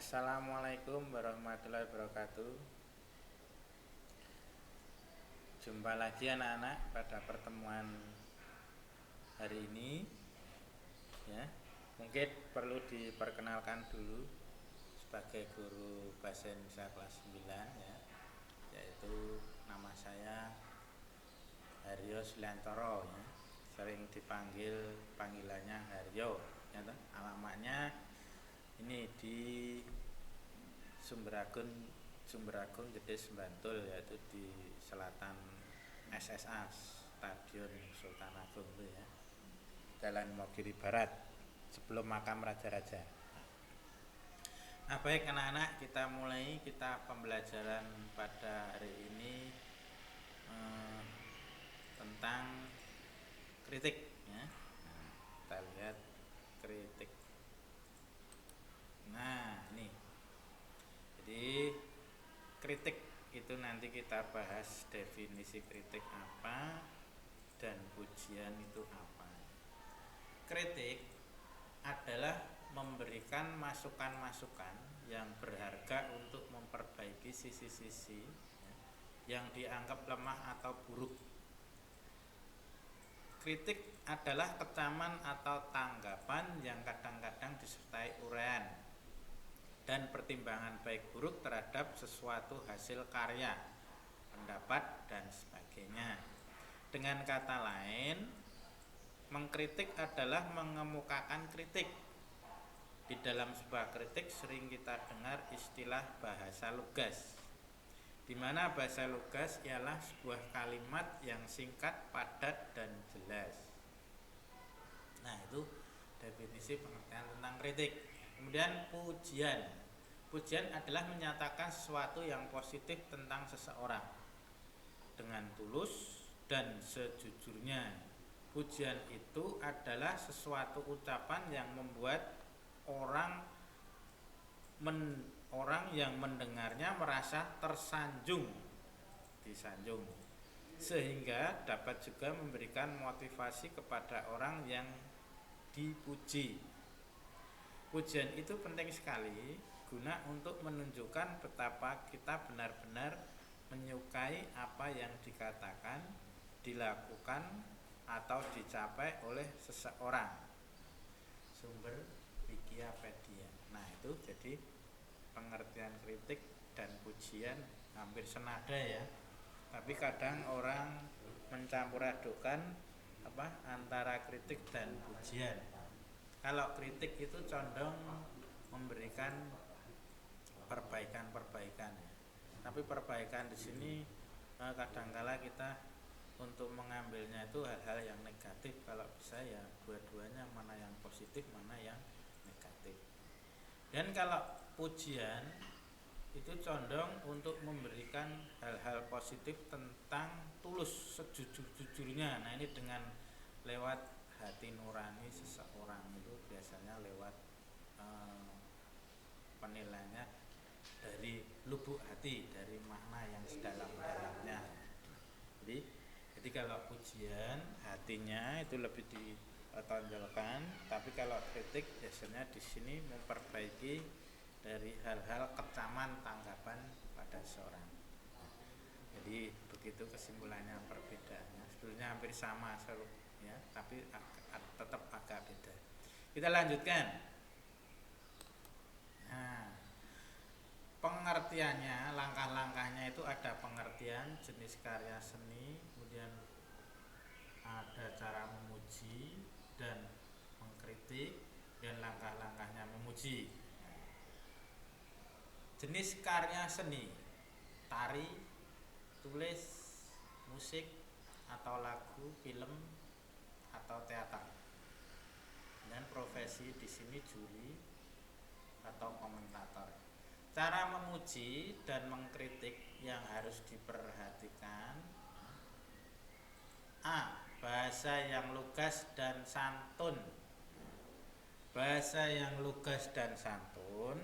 Assalamualaikum warahmatullahi wabarakatuh. Jumpa lagi anak-anak pada pertemuan hari ini. Ya, mungkin perlu diperkenalkan dulu sebagai guru bahasa Indonesia kelas 9 ya, yaitu nama saya Haryo Suliantoro ya. Sering dipanggil panggilannya Haryo ya, alamatnya ini di Sumberagun Gede Sembantul, yaitu di selatan SSA Stadion Sultan Agung itu ya, Jalan Mogiri Barat sebelum makam Raja-Raja. Nah baik anak-anak, kita mulai pembelajaran pada hari ini tentang kritik ya. Nah, kita lihat kritik. Nah ini, jadi kritik itu nanti kita bahas definisi kritik apa dan pujian itu apa. Kritik adalah memberikan masukan-masukan yang berharga untuk memperbaiki sisi-sisi yang dianggap lemah atau buruk. Kritik adalah kecaman atau tanggapan yang kadang-kadang disertai uraian dan pertimbangan baik buruk terhadap sesuatu hasil karya, pendapat, dan sebagainya. Dengan kata lain, mengkritik adalah mengemukakan kritik. Di dalam sebuah kritik sering kita dengar istilah bahasa lugas, di mana bahasa lugas ialah sebuah kalimat yang singkat, padat, dan jelas. Nah itu definisi pengertian tentang kritik. Kemudian pujian. Pujian adalah menyatakan sesuatu yang positif tentang seseorang dengan tulus dan sejujurnya. Pujian itu adalah sesuatu ucapan yang membuat orang yang mendengarnya merasa disanjung, sehingga dapat juga memberikan motivasi kepada orang yang dipuji. Pujian itu penting sekali guna untuk menunjukkan betapa kita benar-benar menyukai apa yang dikatakan, dilakukan, atau dicapai oleh seseorang. Sumber Wikipedia. Nah itu jadi pengertian kritik dan pujian hampir senada ya. Tapi kadang orang mencampur adukan antara kritik dan pujian. Kalau kritik itu condong memberikan perbaikan ya. Tapi perbaikan di sini kadangkala kita untuk mengambilnya itu hal-hal yang negatif. Kalau bisa ya dua-duanya, mana yang positif mana yang negatif. Dan kalau pujian itu condong untuk memberikan hal-hal positif tentang tulus, sejujur-jujurnya. Nah ini dengan lewat hati nurani seseorang, itu biasanya lewat penilaiannya dari lubuk hati, dari makna yang sedalam-dalamnya. Jadi kalau pujian hatinya itu lebih ditonjolkan, tapi kalau kritik biasanya di sini memperbaiki dari hal-hal kecaman, tanggapan pada seorang. Jadi begitu kesimpulannya, perbedaannya sebetulnya hampir sama ya, tapi tetap agak beda. Kita lanjutkan. Nah, pengertiannya, langkah-langkahnya itu ada pengertian, jenis karya seni, kemudian ada cara memuji dan mengkritik, dan langkah-langkahnya memuji. Jenis karya seni: tari, tulis, musik, atau lagu, film, atau teater. Dan profesi di sini juri atau komentator. Cara memuji dan mengkritik yang harus diperhatikan: A. Bahasa yang lugas dan santun. Bahasa yang lugas dan santun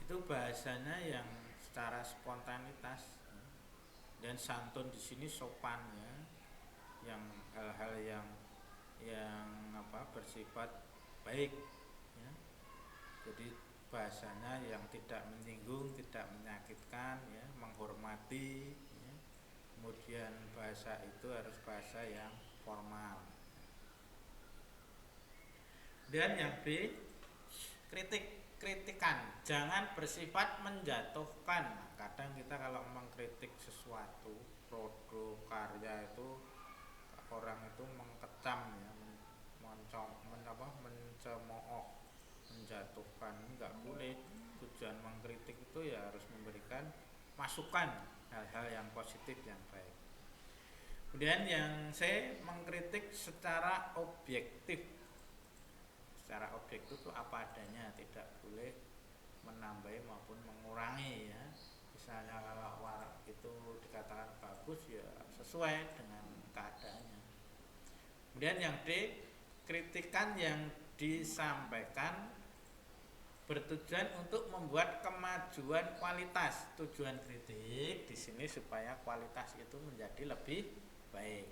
itu bahasanya yang secara spontanitas, dan santun di sini sopannya, yang hal-hal yang bersifat baik ya. Jadi bahasanya yang tidak menyinggung, tidak menyakitkan, ya, menghormati, ya. Kemudian bahasa itu harus bahasa yang formal. Dan yang B, kritikan jangan bersifat menjatuhkan. Nah, kadang kita kalau mengkritik sesuatu, produk, karya itu orang itu mengkecam, ya, mencemooh, menjatuhkan. Enggak boleh. Tujuan mengkritik itu ya harus memberikan masukan, hal-hal yang positif, yang baik. Kemudian yang C, mengkritik secara objektif. Secara objektif itu apa adanya, tidak boleh menambah maupun mengurangi, ya. Misalnya kalau warak itu dikatakan bagus, ya sesuai dengan keadaannya. Kemudian yang D, kritikan yang disampaikan bertujuan untuk membuat kemajuan kualitas. Tujuan kritik di sini supaya kualitas itu menjadi lebih baik.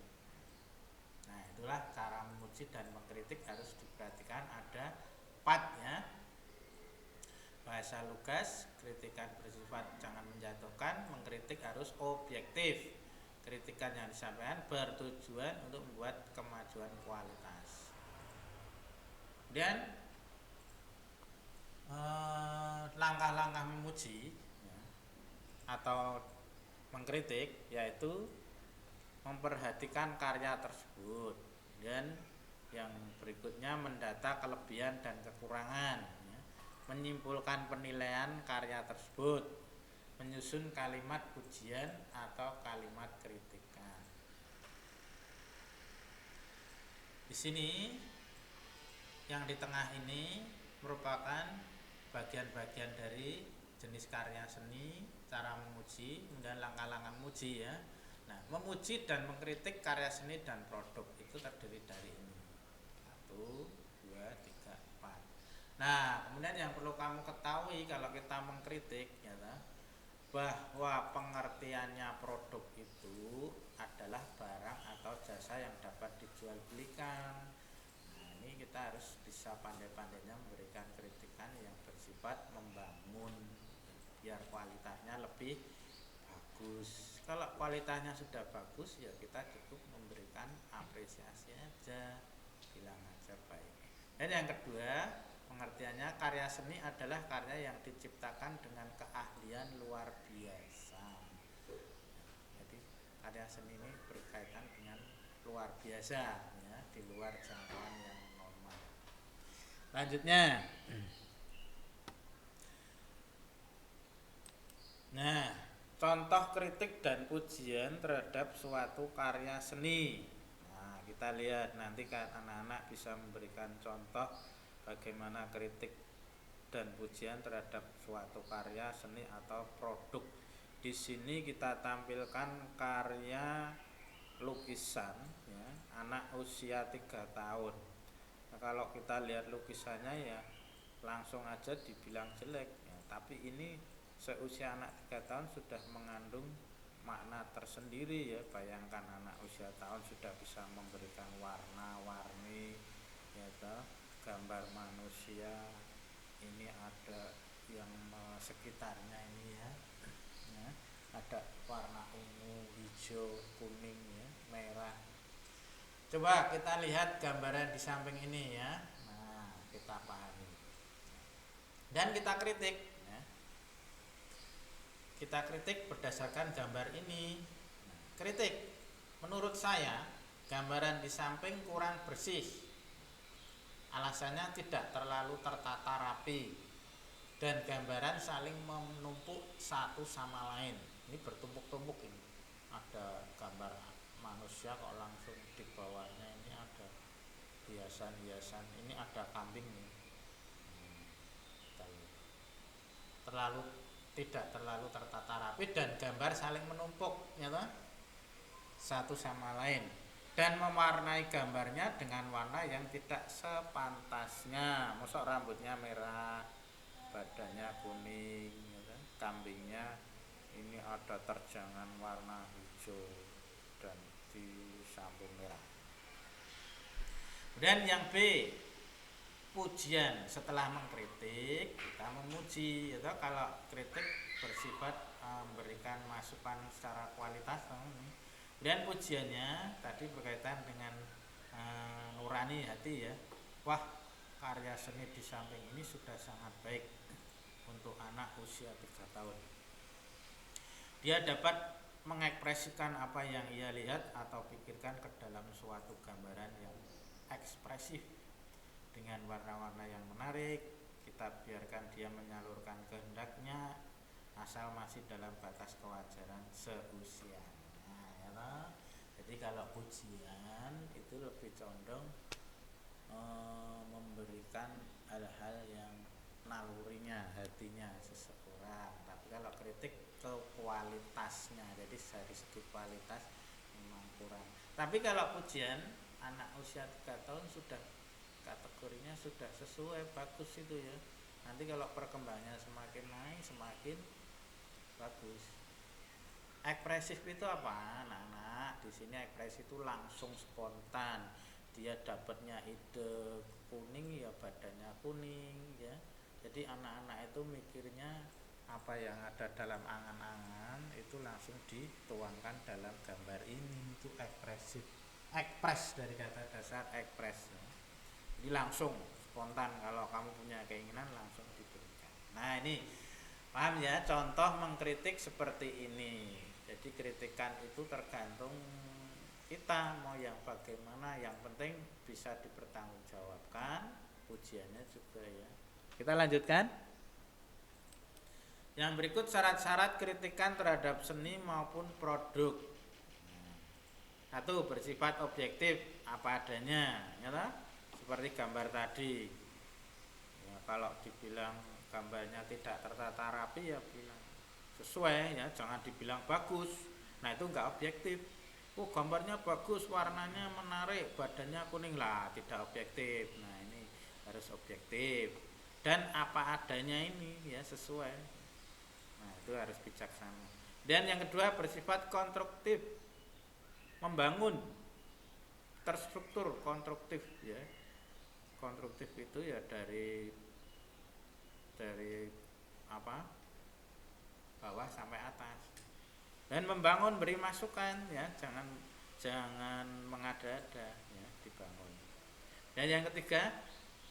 Nah, itulah cara memuji dan mengkritik harus diperhatikan, ada 4, ya. Bahasa lugas, kritikan bersifat jangan menjatuhkan, mengkritik harus objektif. Kritikan yang disampaikan bertujuan untuk membuat kemajuan kualitas. Dan langkah-langkah memuji, ya, atau mengkritik yaitu memperhatikan karya tersebut, dan yang berikutnya mendata kelebihan dan kekurangan, ya, menyimpulkan penilaian karya tersebut, menyusun kalimat pujian atau kalimat kritikan. Di sini yang di tengah ini merupakan bagian-bagian dari jenis karya seni, cara memuji, kemudian langkah-langkah memuji, ya. Nah, memuji dan mengkritik karya seni dan produk itu terdiri dari ini. 1, 2, 3, 4. Nah, kemudian yang perlu kamu ketahui kalau kita mengkritik, ya, bahwa pengertiannya produk itu adalah barang atau jasa yang dapat dijual belikan. Nah, ini kita harus bisa pandai-pandainya memberikan kritikan yang bersifat membangun, biar kualitasnya lebih bagus. Kalau kualitasnya sudah bagus, ya kita cukup memberikan apresiasi aja, bilang aja baik. Dan yang kedua, pengertiannya karya seni adalah karya yang diciptakan dengan keahlian luar biasa. Jadi karya seni ini berkaitan dengan luar biasa, ya, di luar jangkauan yang normal. Lanjutnya, nah, contoh kritik dan pujian terhadap suatu karya seni. Nah, kita lihat nanti kan anak-anak bisa memberikan contoh bagaimana kritik dan pujian terhadap suatu karya seni atau produk. Di sini kita tampilkan karya lukisan, ya, anak usia 3 tahun. Nah, kalau kita lihat lukisannya ya langsung aja dibilang jelek, ya, tapi ini seusia anak 3 tahun sudah mengandung makna tersendiri, ya. Bayangkan anak usia tahun sudah bisa memberikan warna-warni, ya, gambar manusia, ini ada yang sekitarnya ini, ya, ya, ada warna ungu, hijau, kuning, ya, merah. Coba kita lihat gambaran di samping ini, ya. Nah, kita pahami dan kita kritik, ya. Kita kritik berdasarkan gambar ini. Kritik, menurut saya gambaran di samping kurang bersih. Alasannya tidak terlalu tertata rapi dan gambaran saling menumpuk satu sama lain. Ini bertumpuk-tumpuk ini. Ada gambar manusia kok langsung di bawahnya ini ada hiasan-hiasan. Ini ada kambing nih. Tidak terlalu tertata rapi dan gambar saling menumpuk, ya, satu sama lain, dan mewarnai gambarnya dengan warna yang tidak sepantasnya. Mosok rambutnya merah, badannya kuning, ya, kambingnya ini ada terjangan warna hijau dan disambung merah. Dan yang B, pujian setelah mengkritik kita memuji, atau kalau kritik bersifat memberikan masukan secara kualitas. Kemudian pujiannya tadi berkaitan dengan nurani hati ya. Wah, karya seni di samping ini sudah sangat baik untuk anak usia 3 tahun. Dia dapat mengekspresikan apa yang ia lihat atau pikirkan ke dalam suatu gambaran yang ekspresif dengan warna-warna yang menarik. Kita biarkan dia menyalurkan kehendaknya asal masih dalam batas kewajaran seusia. Ya, jadi kalau pujian itu lebih condong memberikan hal-hal yang nalurinya, hatinya seseorang. Tapi kalau kritik ke kualitasnya, jadi dari segi kualitas memang kurang. Tapi kalau pujian anak usia 3 tahun sudah kategorinya sudah sesuai, bagus itu ya. Nanti kalau perkembangannya semakin naik semakin bagus. Ekspresif itu apa? Anak-anak di sini ekspresif itu langsung spontan. Dia dapatnya ide kuning ya badannya kuning ya. Jadi anak-anak itu mikirnya apa yang ada dalam angan-angan itu langsung dituangkan dalam gambar ini. Itu ekspresif. Ekspres dari kata dasar ekspres ya. Jadi langsung spontan, kalau kamu punya keinginan langsung diberikan. Nah ini paham ya, contoh mengkritik seperti ini. Jadi kritikan itu tergantung kita mau yang bagaimana, yang penting bisa dipertanggungjawabkan. Pujiannya juga ya. Kita lanjutkan. Yang berikut syarat-syarat kritikan terhadap seni maupun produk. Satu, bersifat objektif apa adanya ya, seperti gambar tadi ya, kalau dibilang gambarnya tidak tertata rapi ya bilang sesuai ya, jangan dibilang bagus. Nah itu enggak objektif. Oh gambarnya bagus, warnanya menarik, badannya kuning, lah tidak objektif. Nah ini harus objektif dan apa adanya ini ya, sesuai. Nah itu harus bijaksana. Dan yang kedua bersifat konstruktif, membangun, terstruktur, konstruktif ya. Konstruktif itu ya dari apa, bawah sampai atas. Dan membangun, beri masukan ya, jangan mengada-ada ya, dibangun. Dan yang ketiga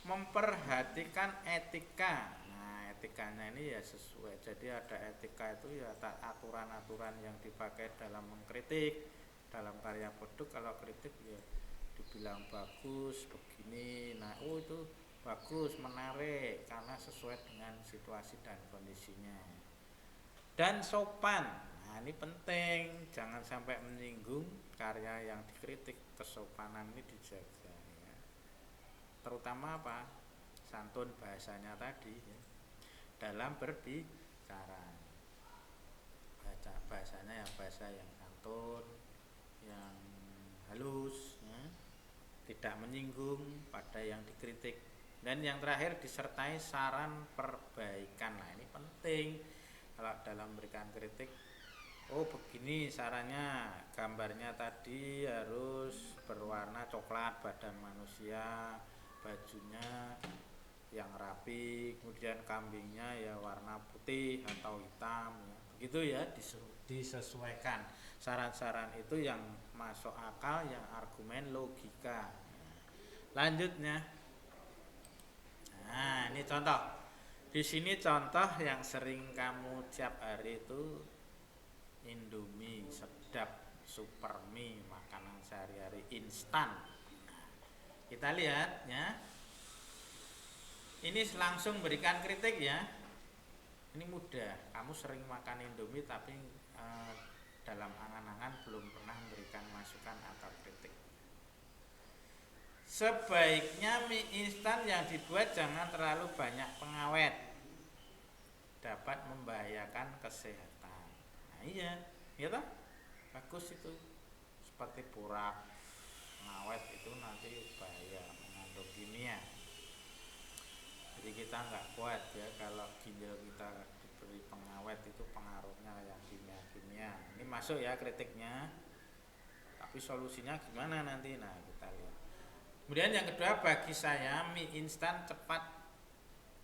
memperhatikan etika. Nah etikanya ini ya sesuai, jadi ada etika itu ya aturan-aturan yang dipakai dalam mengkritik dalam karya produk. Kalau kritik ya dibilang bagus begini, nah itu bagus, menarik karena sesuai dengan situasi dan kondisinya. Dan sopan, nah ini penting, jangan sampai menyinggung karya yang dikritik. Kesopanan ini dijaga ya. Terutama apa? Santun bahasanya tadi ya. Dalam berbicara, bahasanya yang bahasa yang santun, yang halus ya, tidak menyinggung pada yang dikritik. Dan yang terakhir disertai saran perbaikan. Nah ini penting kalau dalam memberikan kritik. Oh begini sarannya, gambarnya tadi harus berwarna coklat badan manusia, bajunya yang rapi, kemudian kambingnya ya warna putih atau hitam ya. Begitu ya, disesuaikan. Saran-saran itu yang masuk akal, yang argumen logika. Lanjutnya, nah ini contoh. Di sini contoh yang sering kamu tiap hari itu Indomie, sedap, super mie, makanan sehari-hari instan. Nah, kita lihat ya. Ini langsung berikan kritik ya. Ini mudah. Kamu sering makan Indomie tapi dalam angan-angan belum pernah memberikan masukan atau kritik. Sebaiknya mie instan yang dibuat jangan terlalu banyak pengawet, dapat membahayakan kesehatan. Nah iya, ya toh? Bagus itu. Seperti borak, pengawet itu nanti bahaya, mengandung kimia. Jadi kita nggak kuat ya kalau ginjal kita diberi pengawet, itu pengaruhnya yang kimia-kimia. Ini masuk ya kritiknya. Tapi solusinya gimana nanti? Nah kita lihat. Kemudian yang kedua, bagi saya mie instan cepat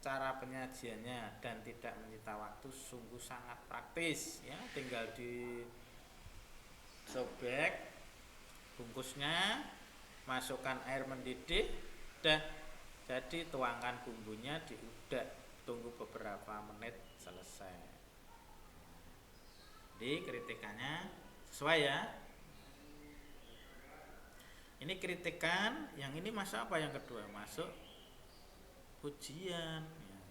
cara penyajiannya dan tidak menyita waktu, sungguh sangat praktis ya, tinggal disobek bungkusnya, masukkan air mendidih, dah jadi, tuangkan bumbunya, diudak, tunggu beberapa menit, selesai. Jadi kritikannya sesuai ya. Ini kritikan, yang ini masuk apa yang kedua? Masuk pujian ya.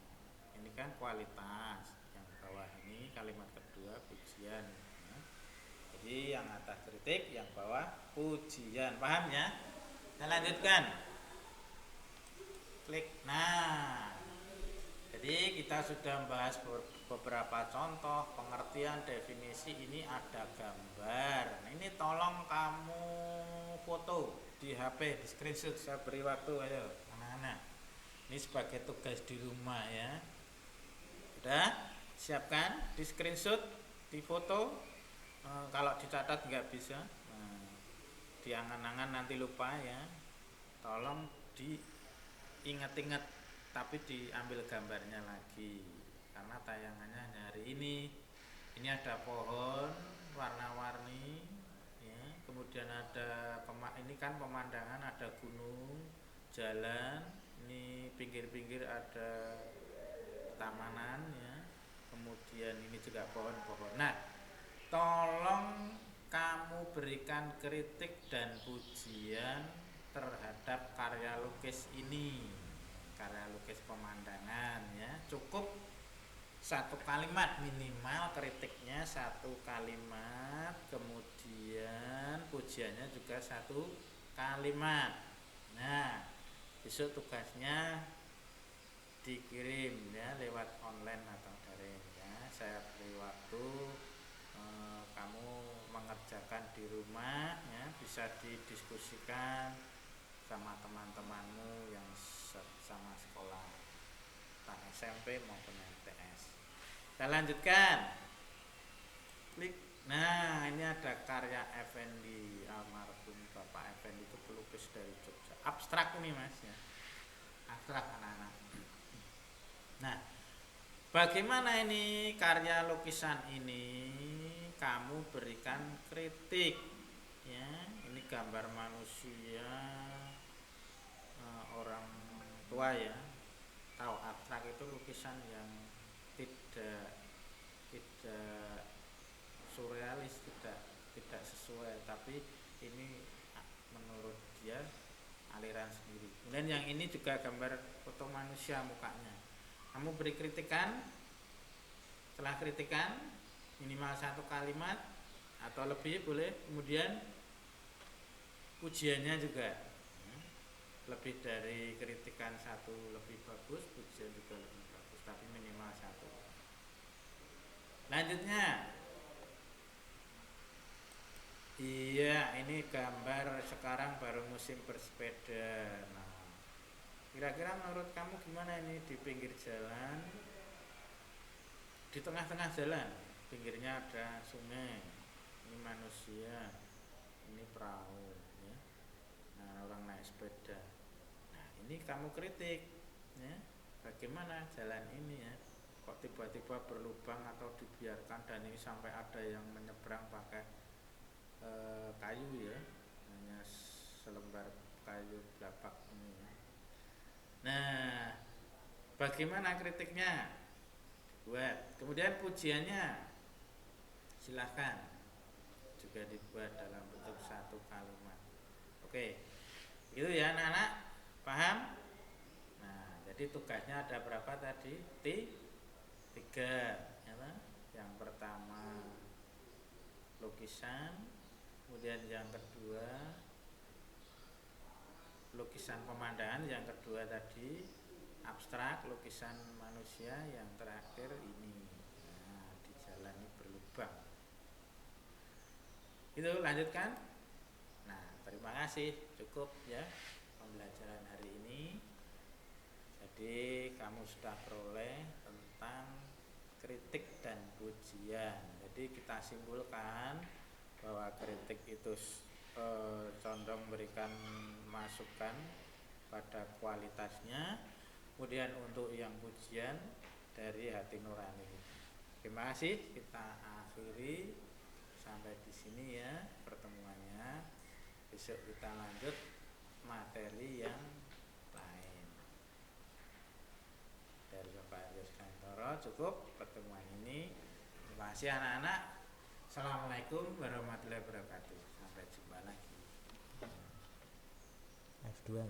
Ini kan kualitas, yang bawah ini kalimat kedua pujian ya. Jadi yang atas kritik, yang bawah pujian, paham ya? Kita lanjutkan, klik. Nah, jadi kita sudah membahas beberapa contoh pengertian definisi. Ini ada gambar. Nah, ini tolong kamu foto di HP, di screenshot. Saya beri waktu, ayo anak-anak. Ini sebagai tugas di rumah ya. Udah siapkan, di screenshot, di foto. Kalau dicatat nggak bisa. Nah, diangan-angan nanti lupa ya. Tolong diingat-ingat, tapi diambil gambarnya lagi karena tayangannya hanya hari ini. Ini ada pohon warna-warni ya. Kemudian ada ini kan pemandangan, ada gunung, jalan, ini pinggir-pinggir ada tamanan ya. Kemudian ini juga pohon-pohon. Nah, tolong kamu berikan kritik dan pujian terhadap karya lukis ini, karya lukis pemandangan ya. Cukup satu kalimat, minimal kritiknya satu kalimat, kemudian pujiannya juga satu kalimat. Nah, besok tugasnya dikirim ya lewat online atau daring ya. Saya beri waktu, kamu mengerjakan di rumah ya, bisa didiskusikan sama teman-temanmu yang sama sekolah, entah SMP maupun MTS. Kita lanjutkan, klik. Nah, ini ada karya Effendi, almarhum Bapak Effendi, itu pelukis dari Jogja. Abstrak ini mas ya, abstrak anak-anak. Nah, bagaimana ini karya lukisan ini? Kamu berikan kritik ya. Ini gambar manusia, orang tua ya. Tahu abstrak itu lukisan yang tidak surrealis, tidak sesuai, tapi ini menurut dia aliran sendiri. Kemudian yang ini juga gambar foto manusia mukanya. Kamu beri kritikan, setelah kritikan minimal satu kalimat atau lebih boleh. Kemudian pujiannya juga lebih dari kritikan satu lebih bagus, pujian juga lebih bagus, tapi minimal satu. Lanjutnya, iya ini gambar sekarang baru musim bersepeda. Nah, kira-kira menurut kamu gimana ini? Di pinggir jalan, di tengah-tengah jalan, pinggirnya ada sungai, ini manusia, ini perahu ya. Nah, orang naik sepeda. Nah, ini kamu kritik ya, bagaimana jalan ini ya, kok tiba-tiba berlubang atau dibiarkan, dan ini sampai ada yang menyeberang pakai kayu ya, hanya selembar kayu belapak ini ya. Nah, bagaimana kritiknya? Buat. Kemudian pujiannya silahkan juga dibuat dalam bentuk satu kalimat. Oke, itu ya anak-anak, paham? Nah, jadi tugasnya ada berapa tadi? Tiga ya, yang pertama lukisan, kemudian yang kedua lukisan pemandangan, yang kedua tadi abstrak lukisan manusia, yang terakhir ini. Nah, di jalan ini berlubang. Itu lanjutkan. Nah, terima kasih, cukup ya pembelajaran hari ini. Jadi kamu sudah peroleh tentang kritik dan pujian. Jadi kita simpulkan bahwa kritik itu condong memberikan masukan, pada kualitasnya. Kemudian untuk yang pujian dari hati nurani. Terima kasih, kita akhiri sampai di sini ya pertemuannya. Besok kita lanjut materi yang lain. Dari Bapak Arius Kantoro cukup pertemuan ini. Terima kasih anak-anak. Assalamualaikum warahmatullahi wabarakatuh. Sampai jumpa lagi. F2 ya.